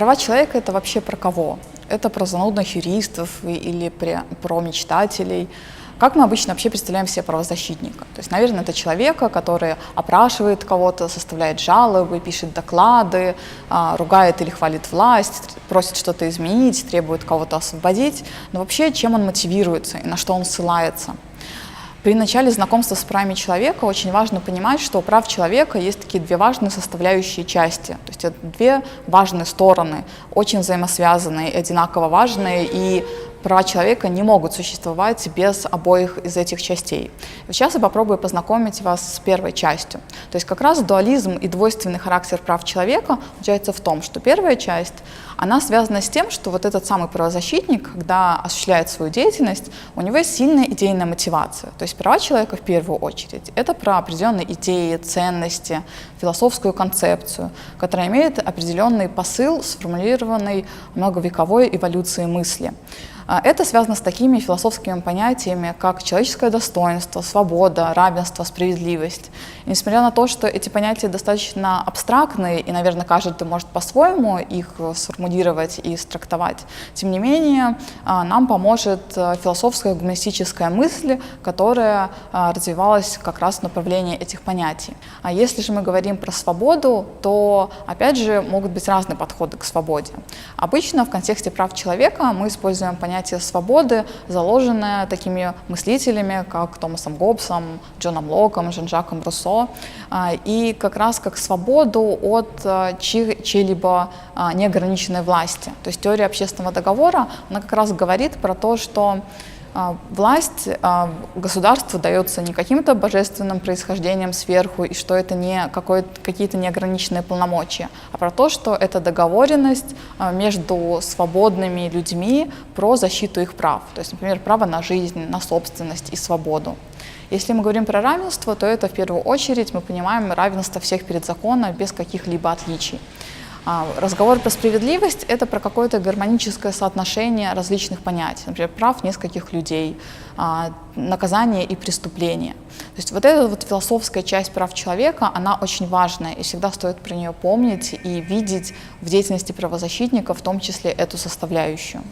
Права человека — это вообще про кого? Это про занудных юристов или про мечтателей. Как мы обычно вообще представляем себе правозащитника? То есть, наверное, это человека, который опрашивает кого-то, составляет жалобы, пишет доклады, ругает или хвалит власть, просит что-то изменить, требует кого-то освободить. Но вообще, чем он мотивируется и на что он ссылается? При начале знакомства с правами человека очень важно понимать, что у прав человека есть такие две важные составляющие части. То есть это две важные стороны, очень взаимосвязанные, одинаково важные, и права человека не могут существовать без обоих из этих частей. Сейчас я попробую познакомить вас с первой частью. То есть как раз дуализм и двойственный характер прав человека заключается в том, что первая часть, она связана с тем, что вот этот самый правозащитник, когда осуществляет свою деятельность, у него есть сильная идейная мотивация. То есть права человека в первую очередь — это про определенные идеи, ценности, философскую концепцию, которая имеет определенный посыл, сформулированный многовековой эволюцией мысли. Это связано с такими философскими понятиями, как человеческое достоинство, свобода, равенство, справедливость. И несмотря на то, что эти понятия достаточно абстрактные, и, наверное, каждый может по-своему их сформулировать и трактовать, тем не менее, нам поможет философская гуманистическая мысль, которая развивалась как раз в направлении этих понятий. А если же мы говорим про свободу, то, опять же, могут быть разные подходы к свободе. Обычно в контексте прав человека мы используем понятие свободы, заложенное такими мыслителями, как Томасом Гоббсом, Джоном Локом, Жан-Жаком Руссо, и как раз как свободу от чьей-либо неограниченной власти. То есть теория общественного договора, она как раз говорит про то, что власть государству дается не каким-то божественным происхождением сверху, и что это не какие-то неограниченные полномочия, а про то, что это договоренность между свободными людьми про защиту их прав. То есть, например, право на жизнь, на собственность и свободу. Если мы говорим про равенство, то это в первую очередь мы понимаем равенство всех перед законом без каких-либо отличий. Разговор про справедливость — это про какое-то гармоническое соотношение различных понятий, например, прав нескольких людей, наказание и преступление. То есть вот эта вот философская часть прав человека, она очень важная, и всегда стоит про нее помнить и видеть в деятельности правозащитника в том числе эту составляющую.